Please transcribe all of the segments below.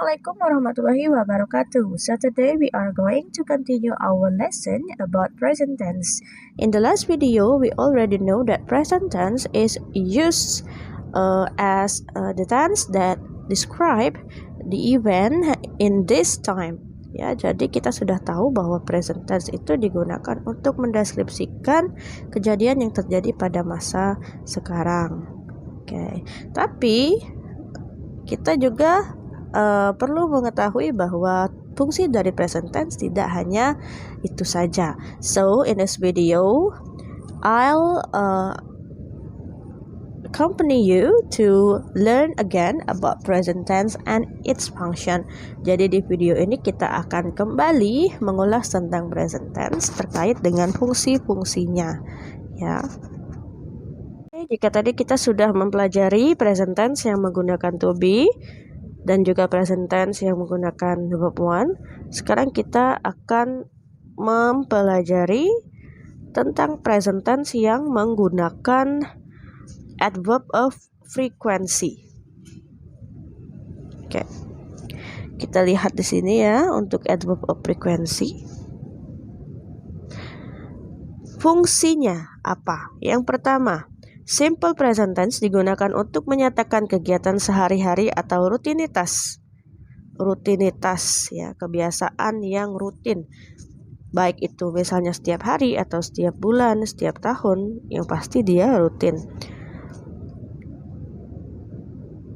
Assalamualaikum warahmatullahi wabarakatuh. So today we are going to continue our lesson about present tense. In the last video, we already know that present tense is used as the tense that describe the event in this time. Ya, jadi kita sudah tahu bahwa present tense itu digunakan untuk mendeskripsikan kejadian yang terjadi pada masa sekarang. Oke, tapi kita juga perlu mengetahui bahwa fungsi dari present tense tidak hanya itu saja. So in this video, I'll accompany you to learn again about present tense and its function. Jadi di video ini kita akan kembali mengulas tentang present tense terkait dengan fungsi-fungsinya, ya. Jika tadi kita sudah mempelajari present tense yang menggunakan to be dan juga present tense yang menggunakan verb one, sekarang kita akan mempelajari tentang present tense yang menggunakan adverb of frequency. Oke. Kita lihat di sini ya untuk adverb of frequency. Fungsinya apa? Yang pertama, simple present tense digunakan untuk menyatakan kegiatan sehari-hari atau rutinitas. Rutinitas ya, kebiasaan yang rutin. Baik itu misalnya setiap hari atau setiap bulan, setiap tahun, yang pasti dia rutin.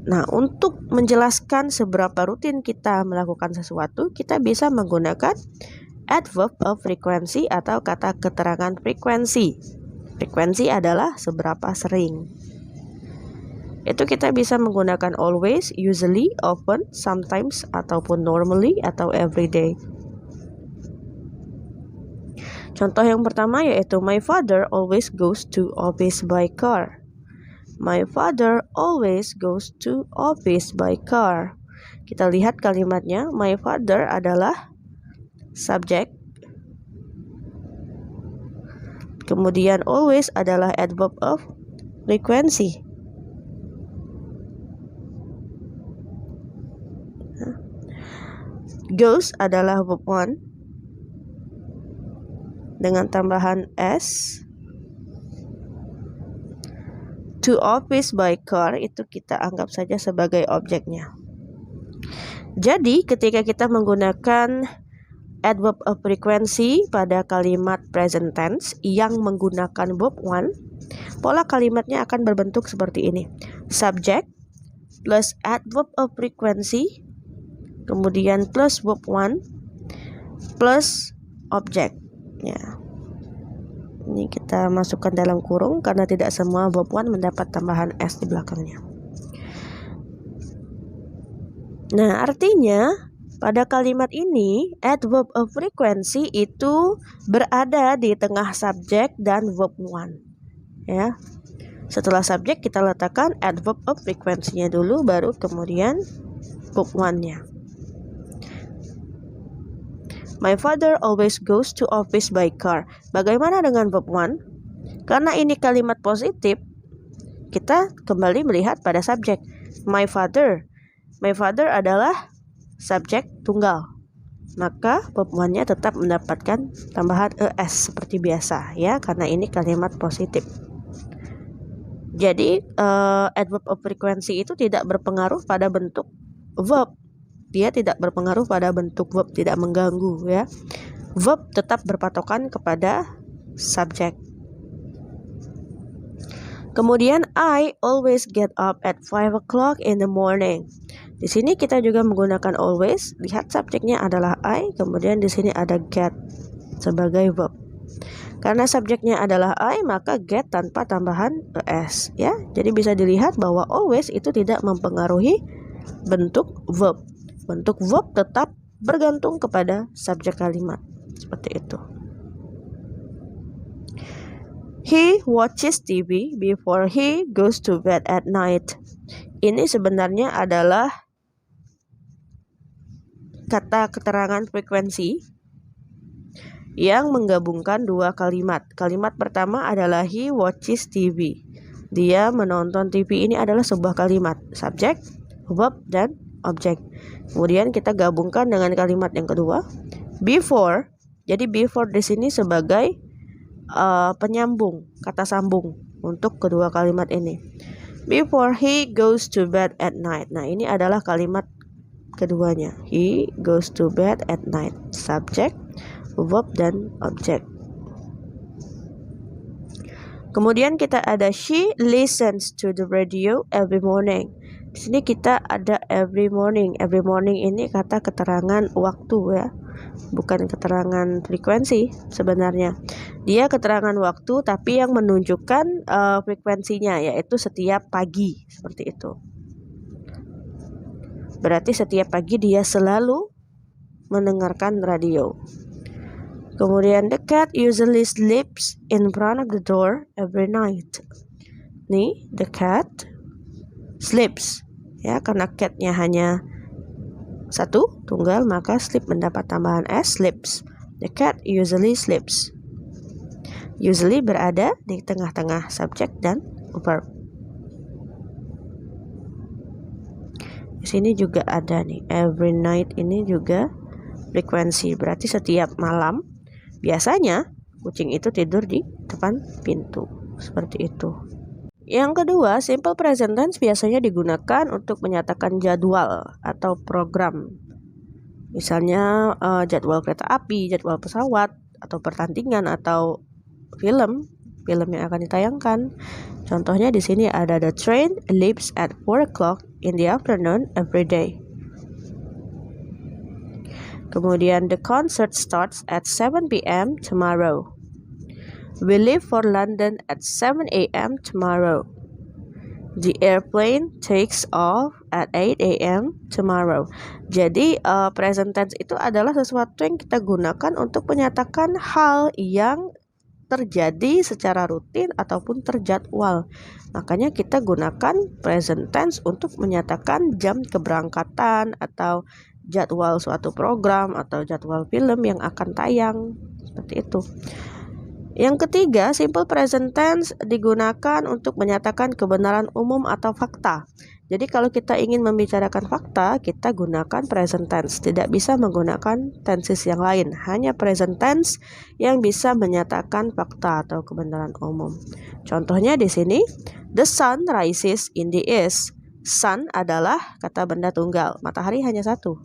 Nah, untuk menjelaskan seberapa rutin kita melakukan sesuatu, kita bisa menggunakan adverb of frequency atau kata keterangan frekuensi. Frekuensi adalah seberapa sering. Itu kita bisa menggunakan always, usually, often, sometimes, ataupun normally, atau everyday. Contoh yang pertama yaitu my father always goes to office by car. My father always goes to office by car. Kita lihat kalimatnya, my father adalah subjek. Kemudian always adalah adverb of frequency. Goes adalah verb one dengan tambahan s. To office by car itu kita anggap saja sebagai objeknya. Jadi ketika kita menggunakan adverb of frequency pada kalimat present tense yang menggunakan verb one, pola kalimatnya akan berbentuk seperti ini. Subject plus adverb of frequency, kemudian plus verb one, plus object. Ya. Ini kita masukkan dalam kurung karena tidak semua verb one mendapat tambahan s di belakangnya. Nah, artinya pada kalimat ini, adverb of frequency itu berada di tengah subjek dan verb one. Ya. Setelah subjek kita letakkan adverb of frequency-nya dulu, baru kemudian verb one-nya. My father always goes to office by car. Bagaimana dengan verb one? Karena ini kalimat positif, kita kembali melihat pada subjek. My father. My father adalah subjek tunggal, maka verb one-nya tetap mendapatkan tambahan es seperti biasa ya, karena ini kalimat positif. Jadi adverb of frequency itu tidak berpengaruh pada bentuk verb. Dia tidak berpengaruh pada bentuk verb, tidak mengganggu ya. Verb tetap berpatokan kepada subjek. Kemudian I always get up at 5 o'clock in the morning. Di sini kita juga menggunakan always. Lihat subjeknya adalah I, kemudian di sini ada get sebagai verb. Karena subjeknya adalah I, maka get tanpa tambahan es ya. Jadi bisa dilihat bahwa always itu tidak mempengaruhi bentuk verb. Bentuk verb tetap bergantung kepada subjek kalimat. Seperti itu. He watches TV before he goes to bed at night. Ini sebenarnya adalah kata keterangan frekuensi yang menggabungkan dua kalimat. Kalimat pertama adalah he watches TV. Dia menonton TV. Ini adalah sebuah kalimat, subjek, verb, dan objek. Kemudian kita gabungkan dengan kalimat yang kedua, before. Jadi before di sini sebagai penyambung, kata sambung untuk kedua kalimat ini. Before he goes to bed at night. Nah, ini adalah kalimat keduanya. He goes to bed at night. Subjek, verb, dan objek. Kemudian kita ada she listens to the radio every morning. Di sini kita ada every morning. Every morning ini kata keterangan waktu ya, bukan keterangan frekuensi sebenarnya. Dia keterangan waktu tapi yang menunjukkan frekuensinya, yaitu setiap pagi, seperti itu. Berarti setiap pagi dia selalu mendengarkan radio. Kemudian the cat usually sleeps in front of the door every night. Nih, the cat sleeps ya, karena catnya hanya satu, tunggal, maka sleep mendapat tambahan s, sleeps. The cat usually sleeps. Usually berada di tengah-tengah subjek dan verb. Di sini juga ada nih, every night ini juga frekuensi, berarti setiap malam. Biasanya kucing itu tidur di depan pintu, seperti itu. Yang kedua, simple present tense biasanya digunakan untuk menyatakan jadwal atau program. Misalnya jadwal kereta api, jadwal pesawat, atau pertandingan, atau film yang akan ditayangkan. Contohnya di sini ada the train leaves at 4 o'clock in the afternoon every day. Kemudian the concert starts at 7 p.m. tomorrow. We leave for London at 7 a.m. tomorrow. The airplane takes off at 8 a.m. tomorrow. Jadi present tense itu adalah sesuatu yang kita gunakan untuk menyatakan hal yang terjadi secara rutin ataupun terjadwal. Makanya kita gunakan present tense untuk menyatakan jam keberangkatan atau jadwal suatu program atau jadwal film yang akan tayang, seperti itu. Yang ketiga, simple present tense digunakan untuk menyatakan kebenaran umum atau fakta. Jadi kalau kita ingin membicarakan fakta, kita gunakan present tense. Tidak bisa menggunakan tenses yang lain. Hanya present tense yang bisa menyatakan fakta atau kebenaran umum. Contohnya di sini, the sun rises in the east. Sun adalah kata benda tunggal, matahari hanya satu.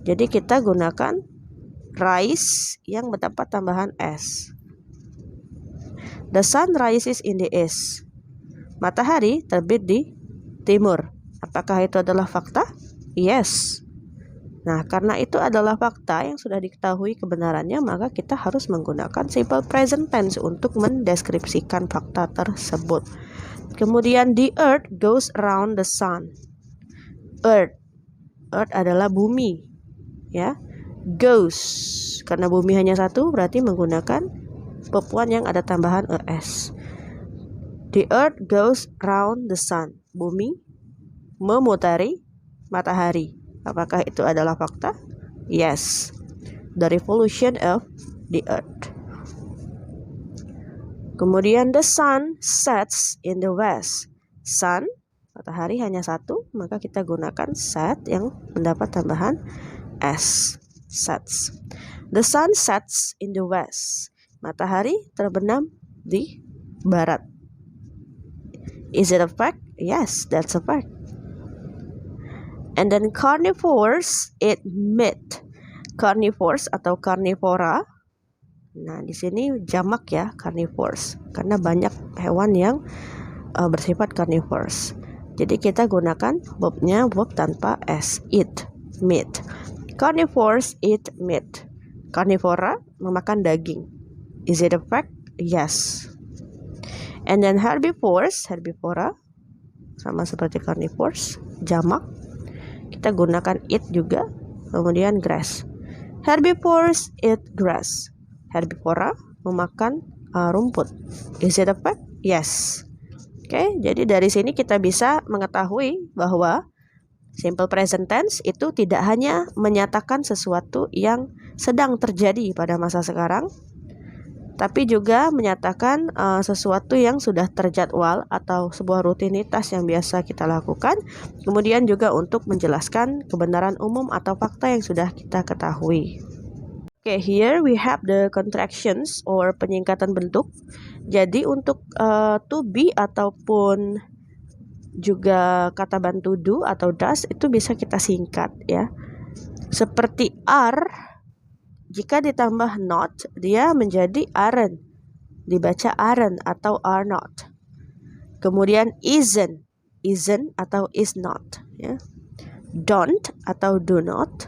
Jadi kita gunakan rise yang mendapat tambahan s. The sun rises in the east. Matahari terbit di timur. Apakah itu adalah fakta? Yes. Nah, karena itu adalah fakta yang sudah diketahui kebenarannya, maka kita harus menggunakan simple present tense untuk mendeskripsikan fakta tersebut. Kemudian the earth goes around the sun. Earth adalah bumi, ya. Goes, karena bumi hanya satu, berarti menggunakan verb one yang ada tambahan es. The earth goes around the sun. Bumi memutari matahari. Apakah itu adalah fakta? Yes. The revolution of the earth. Kemudian the sun sets in the west. Sun, matahari hanya satu, maka kita gunakan set yang mendapat tambahan s. Sets. The sun sets in the west. Matahari terbenam di barat. Is it a fact? Yes, that's a fact. And then carnivores eat meat. Carnivores atau carnivora. Nah, di sini jamak ya, carnivores, karena banyak hewan yang bersifat carnivores. Jadi kita gunakan verbnya verb tanpa s, eat, meat. Carnivores eat meat. Carnivora memakan daging. Is it a fact? Yes. And then herbivores, herbivora, sama seperti carnivores, jamak. Kita gunakan eat juga. Kemudian grass. Herbivores eat grass. Herbivora memakan rumput. Is it a fact? Yes. Oke, jadi dari sini kita bisa mengetahui bahwa simple present tense itu tidak hanya menyatakan sesuatu yang sedang terjadi pada masa sekarang, tapi juga menyatakan sesuatu yang sudah terjadwal atau sebuah rutinitas yang biasa kita lakukan. Kemudian juga untuk menjelaskan kebenaran umum atau fakta yang sudah kita ketahui. Okay, here we have the contractions or penyingkatan bentuk. Jadi untuk to be ataupun juga kata bantu do atau does itu bisa kita singkat ya. Seperti are, jika ditambah not, dia menjadi aren't. Dibaca aren't atau are not. Kemudian isn't atau is not ya. Don't atau do not.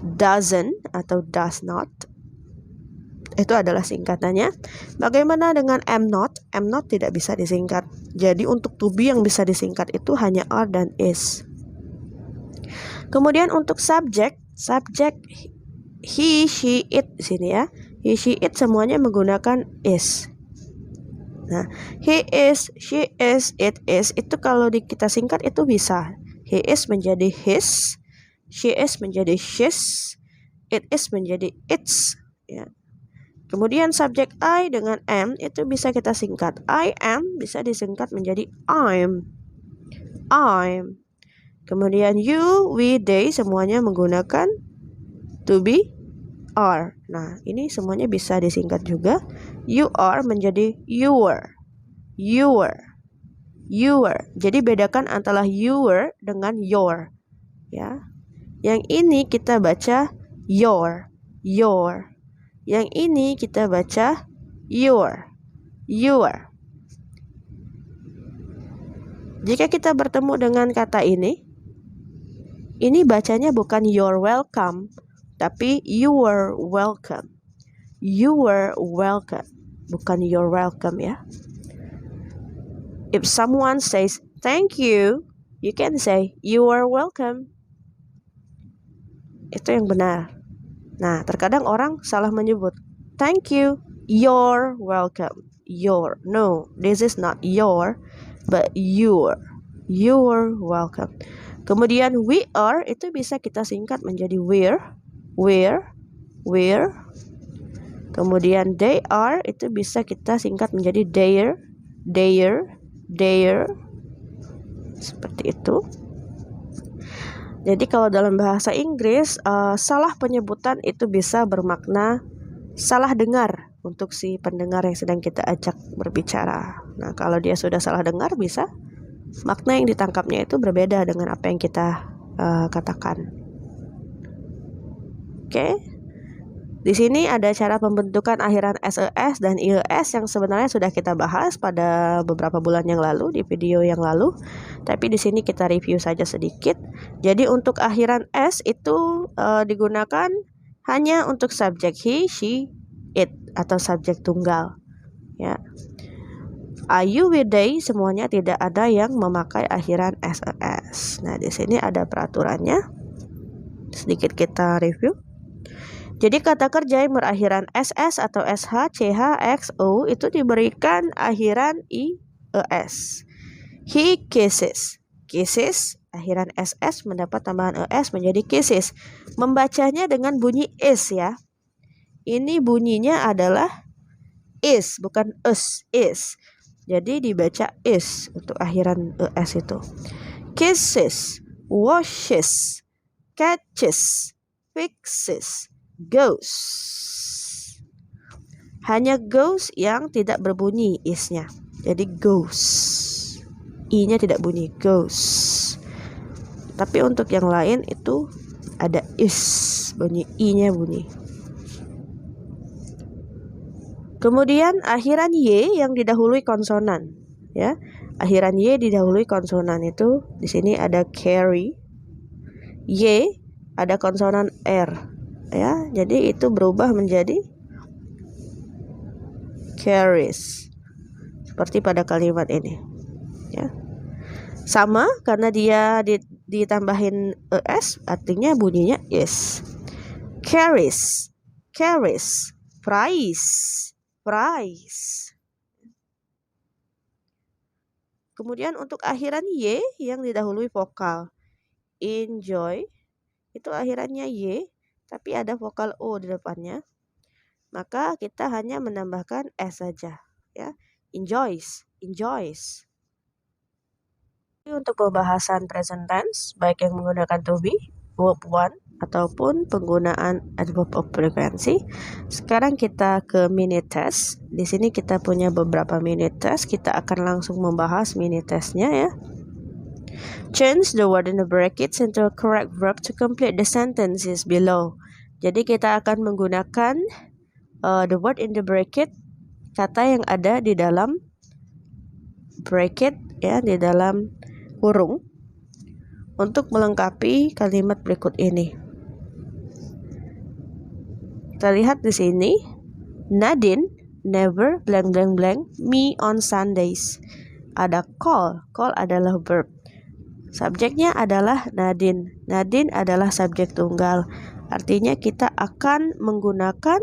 Doesn't atau does not. Itu adalah singkatannya. Bagaimana dengan am not? Am not tidak bisa disingkat. Jadi untuk to be yang bisa disingkat itu hanya are dan is. Kemudian untuk subject he, she, it sini ya. He, she, it semuanya menggunakan is. Nah, he is, she is, it is itu kalau kita singkat itu bisa. He is menjadi his, she is menjadi she's, it is menjadi its ya. Kemudian subjek I dengan am itu bisa kita singkat. I am bisa disingkat menjadi I'm. Kemudian you, we, they semuanya menggunakan to be, are. Nah, ini semuanya bisa disingkat juga. You are menjadi your. Jadi bedakan antara your dengan your ya. Yang ini kita baca your. Yang ini kita baca your. Jika kita bertemu dengan kata ini bacanya bukan you're welcome, tapi you were welcome. Bukan you're welcome ya. If someone says thank you, you can say you are welcome. Itu yang benar. Nah, terkadang orang salah menyebut thank you, you're welcome. No, this is not your, but you're welcome. Kemudian we are itu bisa kita singkat menjadi we're. Kemudian they are itu bisa kita singkat menjadi their. Seperti itu. Jadi kalau dalam bahasa Inggris salah penyebutan itu bisa bermakna salah dengar untuk si pendengar yang sedang kita ajak berbicara. Nah, kalau dia sudah salah dengar bisa makna yang ditangkapnya itu berbeda dengan apa yang kita katakan. Oke. Di sini ada cara pembentukan akhiran SES dan IES yang sebenarnya sudah kita bahas pada beberapa bulan yang lalu di video yang lalu. Tapi di sini kita review saja sedikit. Jadi untuk akhiran S itu digunakan hanya untuk subjek he, she, it atau subjek tunggal. Ya. Are you, we, they semuanya tidak ada yang memakai akhiran SES. Nah, di sini ada peraturannya. Sedikit kita review. Jadi kata kerja yang berakhiran SS atau SH, CH, XO itu diberikan akhiran IES. He kisses. Kisses, akhiran SS mendapat tambahan ES menjadi kisses. Membacanya dengan bunyi is ya. Ini bunyinya adalah is, bukan is. Jadi dibaca is untuk akhiran ES itu. Kisses, washes, catches, fixes, goes. Hanya goes yang tidak berbunyi isnya. Jadi goes. I-nya tidak bunyi, goes. Tapi untuk yang lain itu ada is, bunyi I-nya bunyi. Kemudian akhiran Y yang didahului konsonan, ya. Akhiran Y didahului konsonan itu di sini ada carry. Y ada konsonan R. Ya, jadi itu berubah menjadi carries. Seperti pada kalimat ini. Ya. Sama karena dia ditambahin ES artinya bunyinya is. Carries, price. Kemudian untuk akhiran Y yang didahului vokal. Enjoy itu akhirannya Y tapi ada vokal O di depannya. maka kita hanya menambahkan s saja, ya. Enjoys. Untuk pembahasan present tense, baik yang menggunakan to be, verb one, ataupun penggunaan adverb of frequency. Sekarang kita ke minute test. Di sini kita punya beberapa minute test. Kita akan langsung membahas minute testnya, ya. Change the word in the brackets into a correct verb to complete the sentences below. Jadi kita akan menggunakan the word in the bracket, kata yang ada di dalam bracket, ya, di dalam kurung, untuk melengkapi kalimat berikut ini. Kita lihat di sini, Nadine never blank blank blank me on Sundays. Ada call adalah verb. Subjeknya adalah Nadine. Nadine adalah subjek tunggal. Artinya kita akan menggunakan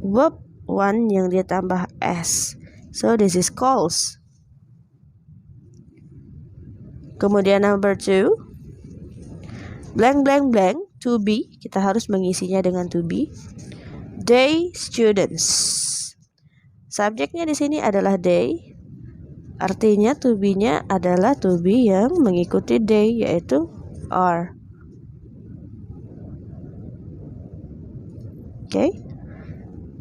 verb one yang ditambah s. So this is calls. Kemudian number 2, blank blank blank to be, kita harus mengisinya dengan to be. They students. Subjeknya di sini adalah they. Artinya to be-nya adalah to be yang mengikuti they, yaitu are. Okay.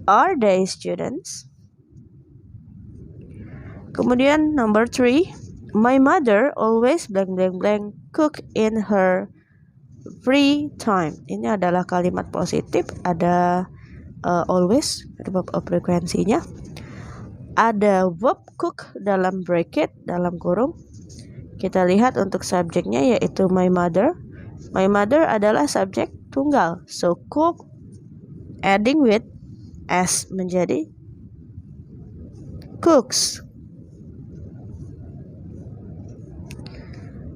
Are they students? Kemudian number 3, my mother always blank blank blank cook in her free time. Ini adalah kalimat positif, ada always, verb of frekuensinya. Ada verb cook dalam bracket, dalam kurung. Kita lihat untuk subjeknya yaitu my mother. My mother adalah subjek tunggal. So cook adding with s menjadi cooks.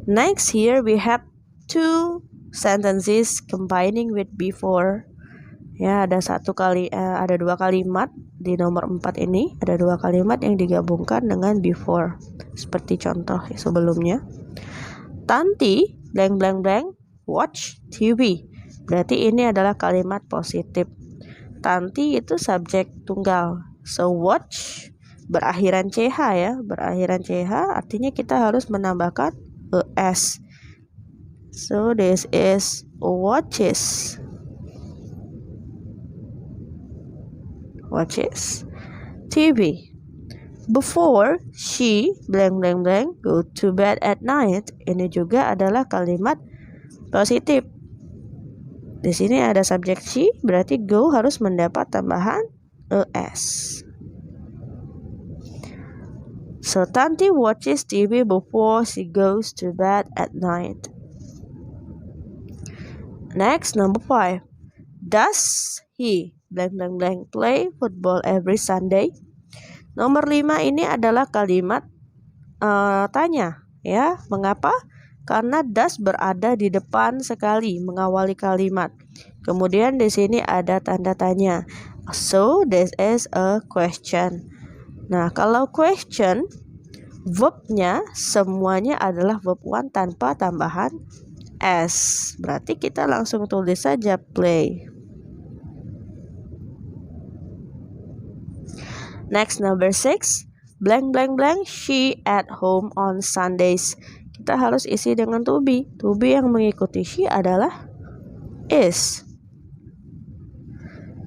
Next, here we have 2 sentences combining with before. Ya, ada 2 kalimat di nomor 4 ini. Ada 2 kalimat yang digabungkan dengan before. Seperti contoh sebelumnya. Tanti blank blank blank watch TV. Berarti ini adalah kalimat positif. Tanti itu subjek tunggal. So watch berakhiran ch, ya. Berakhiran ch artinya kita harus menambahkan es. So this is watches TV. Before she blank blank blank go to bed at night. Ini juga adalah kalimat positif. Di sini ada subjek she, berarti go harus mendapat tambahan es. So Tanti watches TV before she goes to bed at night. Next, number 5. Does he blank blank blank play football every Sunday? Nomor 5 ini adalah kalimat tanya, ya. Mengapa? Karena does berada di depan sekali mengawali kalimat. Kemudian di sini ada tanda tanya. So this is a question. Nah, kalau question, verbnya semuanya adalah verb one tanpa tambahan s. Berarti kita langsung tulis saja play. Next, number 6. Blank blank blank she at home on Sundays. Kita harus isi dengan to be. To be yang mengikuti she adalah is.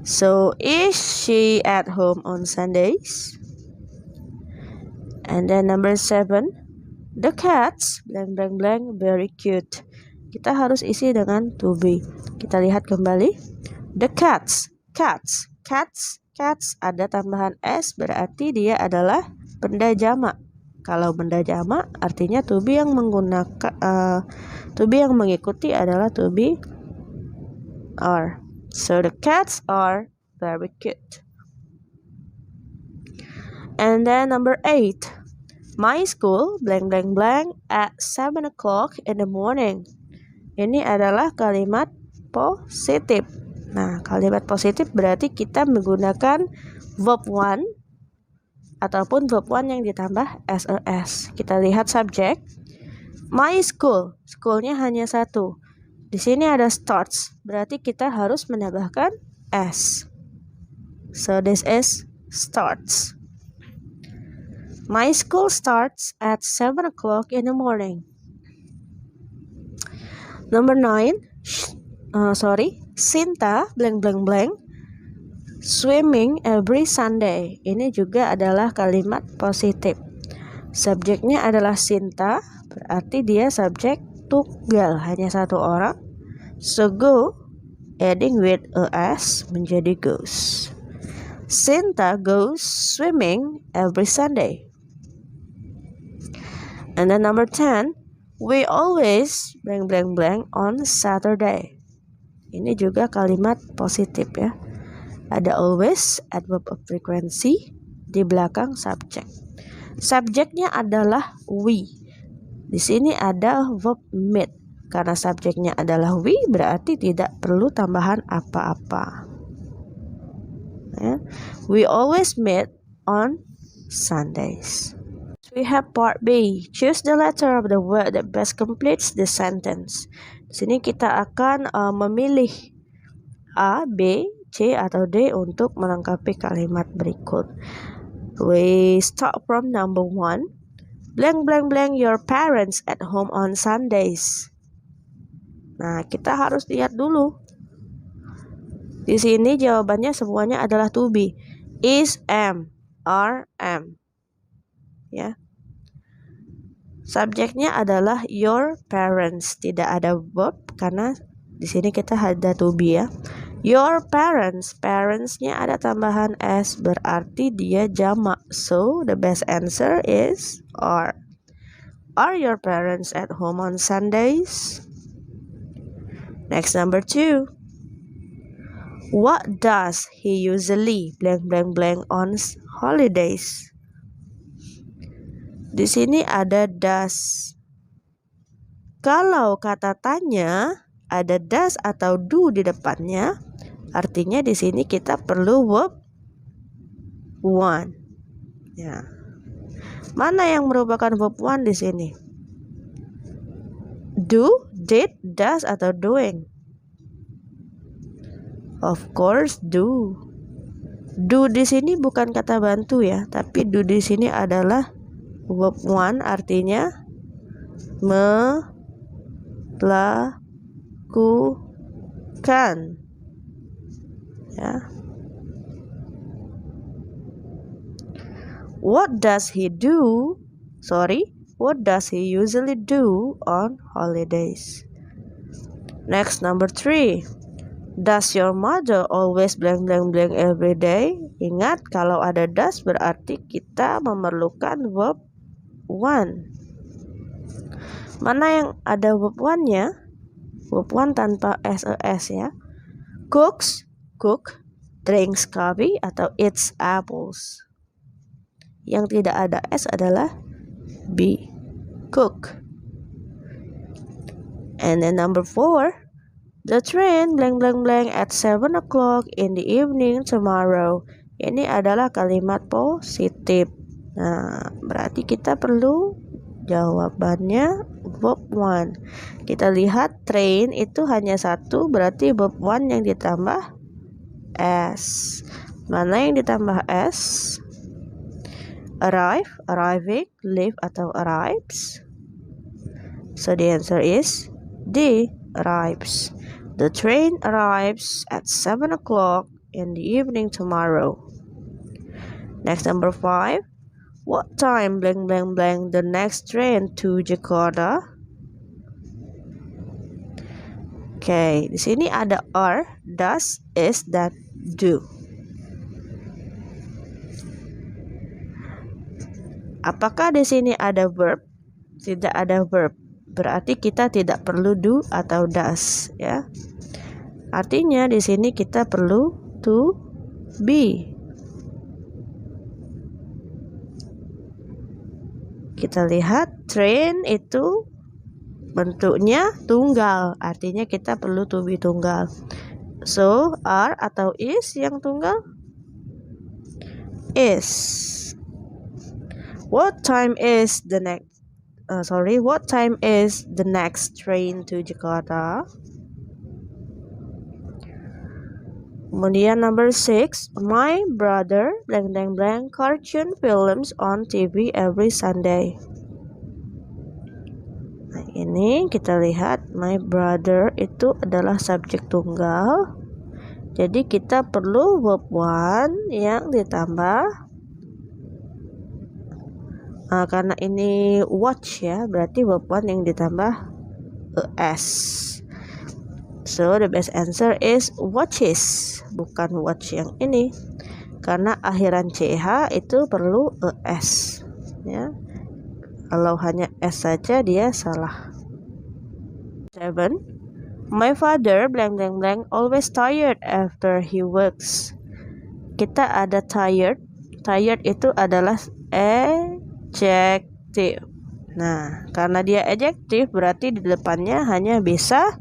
So is she at home on Sundays? And then number 7. The cats blank blank blank very cute. Kita harus isi dengan to be. Kita lihat kembali. The cats ada tambahan s, berarti dia adalah benda jamak. Kalau benda jamak artinya to be yang menggunakan to be yang mengikuti adalah to be are. So the cats are very cute. And then number 8. My school blank blank blank at 7 o'clock in the morning. Ini adalah kalimat positif. Nah, kalimat positif berarti kita menggunakan verb one ataupun verb one yang ditambah ses. Kita lihat subjek. My school. Schoolnya hanya 1. Di sini ada starts. Berarti kita harus menambahkan s. So this is starts. My school starts at 7 o'clock in the morning. Number 9. Sinta blank blank blank swimming every Sunday. Ini juga adalah kalimat positif. Subjeknya adalah Sinta, berarti dia subjek tunggal, hanya satu orang. So go, adding with s menjadi goes. Sinta goes swimming every Sunday. And then number 10, we always blank blank blank on Saturday. Ini juga kalimat positif ya. Ada always, adverb of frequency, di belakang subjek. Subjeknya adalah we. Di sini ada verb meet. Karena subjeknya adalah we, berarti tidak perlu tambahan apa-apa. Ya. We always meet on Sundays. We have part B. Choose the letter of the word that best completes the sentence. Di sini kita akan memilih A, B, C, atau D untuk melengkapi kalimat berikut. We start from number 1. Blank blank blank your parents at home on Sundays. Nah, kita harus lihat dulu. Di sini jawabannya semuanya adalah to be. Is, am, are, am. Ya. Subjeknya adalah your parents. Tidak ada verb karena di sini kita ada to be ya. Your parents. Parents-nya ada tambahan s, berarti dia jamak. So, the best answer is are. Are your parents at home on Sundays? Next, number 2. What does he usually blank blank blank on holidays? Di sini ada does. Kalau kata tanya ada does atau do di depannya, artinya di sini kita perlu verb one. Ya. Mana yang merupakan verb one di sini? Do, did, does, atau doing? Of course, do. Do di sini bukan kata bantu ya, tapi do di sini adalah verb one, artinya melakukan. Ya. What does he usually do on holidays? Next, number 3. Does your mother always blank blank blank every day? Ingat, kalau ada does berarti kita memerlukan verb one. Mana yang ada verb one-nya? Verb one tanpa s ya. Cooks, cook. Drinks coffee atau eats apples. Yang tidak ada s adalah be, cook. And then number 4, the train blank blank blank at 7 o'clock in the evening tomorrow. Ini adalah kalimat positif. Nah, berarti kita perlu jawabannya verb one. Kita lihat train itu hanya satu, berarti verb one yang ditambah s. Mana yang ditambah s? Arrive, arriving, leave, atau arrives? So the answer is D, arrives. The train arrives at 7 o'clock in the evening tomorrow. Next, number 5. What time blank blank blank the next train to Jakarta? Okay, di sini ada are, does, is, dan do. Apakah di sini ada verb? Tidak ada verb. Berarti kita tidak perlu do atau does, ya. Artinya di sini kita perlu to be. Kita lihat train itu bentuknya tunggal, artinya kita perlu to be tunggal. So, are atau is yang tunggal? Is. What time is the next train to Jakarta? Kemudian number 6, my brother blank blank blank cartoon films on TV every Sunday. Nah, ini kita lihat my brother itu adalah subjek tunggal. Jadi kita perlu verb one yang ditambah. Karena ini watch ya, berarti verb one yang ditambah es. So the best answer is watches, bukan watch yang ini. Karena akhiran CH itu perlu es ya. Kalau hanya S saja dia salah. 7. My father blank blank blank always tired after he works. Kita ada tired. Tired itu adalah adjective. Nah, karena dia adjective berarti di depannya hanya bisa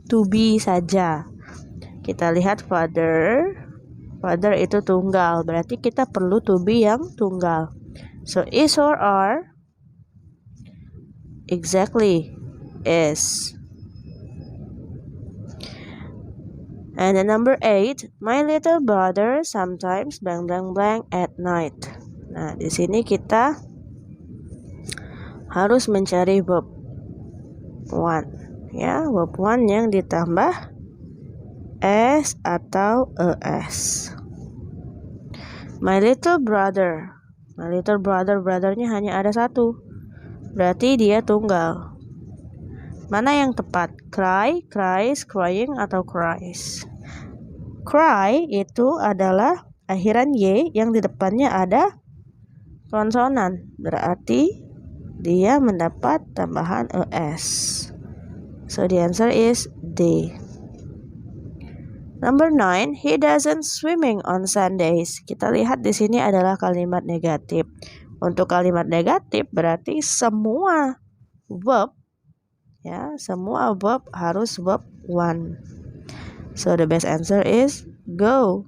to be saja. Kita lihat father. Father itu tunggal, berarti kita perlu to be yang tunggal. So is or are? Exactly, is. And the number 8, my little brother sometimes blank blank blank at night. Nah, di sini kita harus mencari verb one, ya, verb one yang ditambah s atau es. My little brother, brothernya hanya ada satu, berarti dia tunggal. Mana yang tepat? Cry, cries, crying, atau cries? Cry itu adalah akhiran Y yang di depannya ada konsonan. Berarti dia mendapat tambahan ES. So the answer is D. Number 9, he doesn't swimming on Sundays. Kita lihat di sini adalah kalimat negatif. Untuk kalimat negatif berarti semua verb, ya, semua verb harus verb one. So the best answer is go.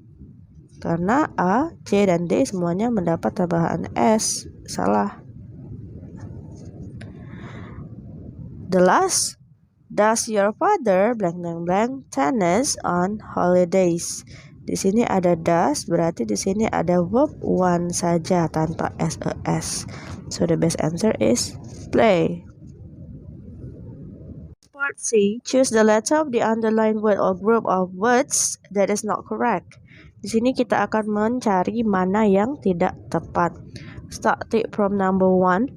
Karena A, C, dan D semuanya mendapat tambahan S. Salah. The last, does your father blank blank blank tennis on holidays? Di sini ada does, berarti di sini ada verb one saja tanpa S. So the best answer is play. Part C, choose the letter of the underlined word or group of words that is not correct. Di sini kita akan mencari mana yang tidak tepat. Starting from number 1,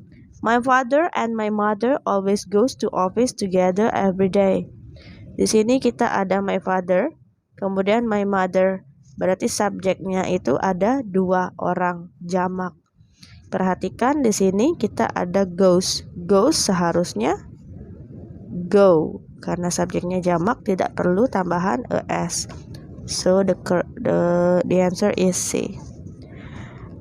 my father and my mother always goes to office together every day. Di sini kita ada my father, kemudian my mother. Berarti subjeknya itu ada dua orang, jamak. Perhatikan di sini kita ada goes. Goes seharusnya go, karena subjeknya jamak tidak perlu tambahan es. So the answer is C.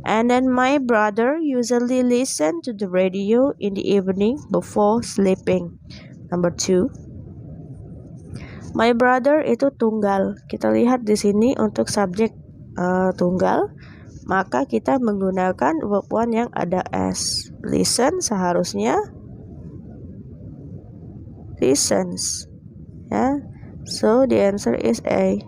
And then my brother usually listen to the radio in the evening before sleeping. Number 2, my brother itu tunggal. Kita lihat di sini untuk subjek tunggal, maka kita menggunakan verb one yang ada s. Listen seharusnya listens, ya. So the answer is A.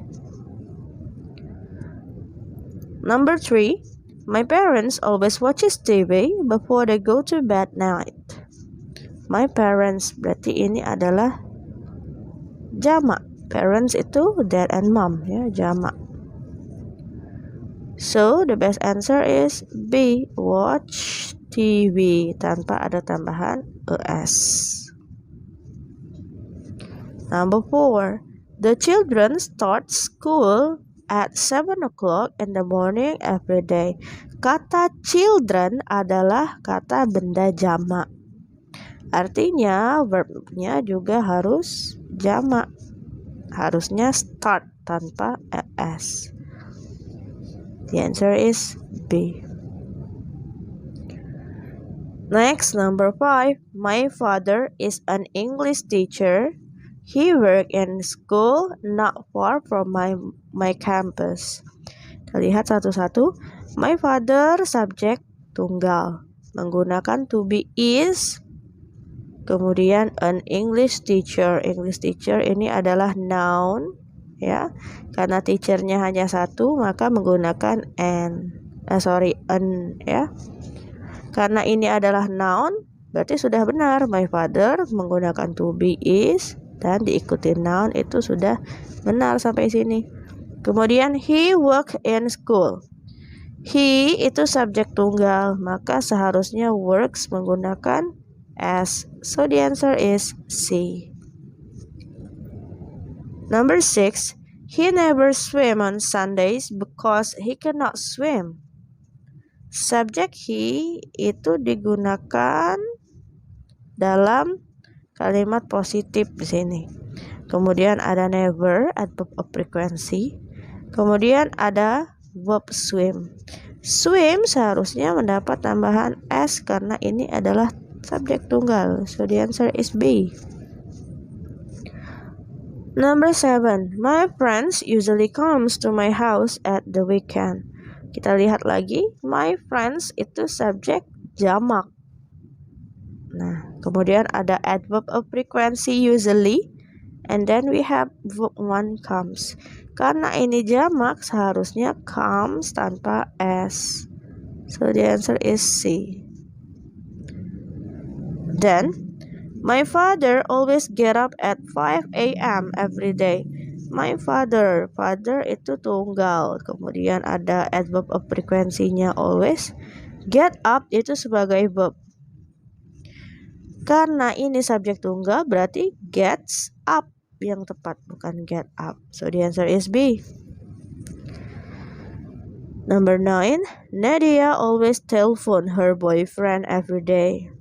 Number 3, my parents always watches TV before they go to bed night. My parents berarti ini adalah jamak. Parents itu dad and mom, ya, jamak. So the best answer is B, watch TV, tanpa ada tambahan es. Number 4, the children start school at 7 o'clock in the morning every day. Kata children adalah kata benda jamak. Artinya verbnya juga harus jamak. Harusnya start tanpa es. The answer is B. Next, number 5, my father is an English teacher. He work in school not far from my campus. Kita lihat satu-satu. My father subjek tunggal, menggunakan to be is. Kemudian an English teacher. English teacher ini adalah noun. ya. Karena teachernya hanya satu, maka menggunakan an ya. Karena ini adalah noun, berarti sudah benar. My father menggunakan to be is, dan diikuti noun, itu sudah benar sampai sini. Kemudian he work in school. He itu subjek tunggal, maka seharusnya works menggunakan s. So the answer is C. Number 6, he never swim on Sundays because he cannot swim. Subjek he itu digunakan dalam kalimat positif di sini. Kemudian ada never, adverb of frequency. Kemudian ada verb swim. Swim seharusnya mendapat tambahan s karena ini adalah subjek tunggal. So the answer is B. Number 7, my friends usually comes to my house at the weekend. Kita lihat lagi, my friends itu subjek jamak. Nah, kemudian ada adverb of frequency usually, and then we have verb 1 comes. Karena ini jamak, seharusnya comes tanpa s. So the answer is C. Then, my father always get up at 5 a.m. every day. My father itu tunggal. Kemudian ada adverb of frequency-nya always. Get up itu sebagai verb. Karena ini subjek tunggal, berarti gets up yang tepat, bukan get up. So the answer is B. Number 9, Nadia always telephone her boyfriend every day.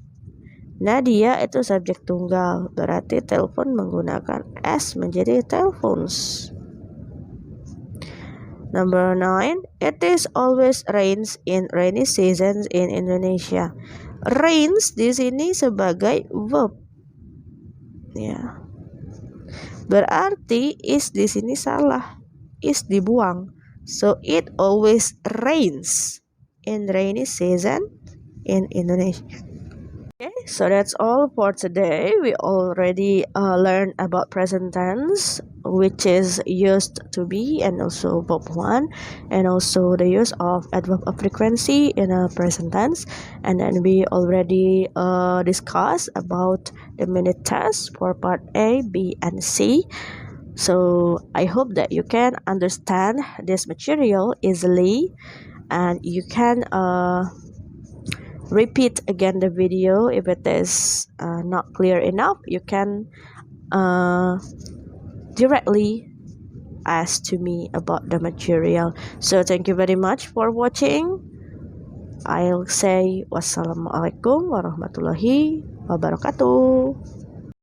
Nadia itu subjek tunggal, berarti telepon menggunakan s menjadi telepons. Number 9, it is always rains in rainy seasons in Indonesia. Rains di sini sebagai verb. Ya. Berarti is di sini salah. Is dibuang. So it always rains in rainy season in Indonesia. Okay, so that's all for today. We already learned about present tense, which is used to be, and also verb 1, and also the use of adverb of frequency in a present tense. And then we already discussed about the minute test for part A, B, and C. So I hope that you can understand this material easily, and you can repeat again the video if it is not clear enough. You can directly ask to me about the material. So thank you very much for watching. I'll say wassalamualaikum warahmatullahi wabarakatuh.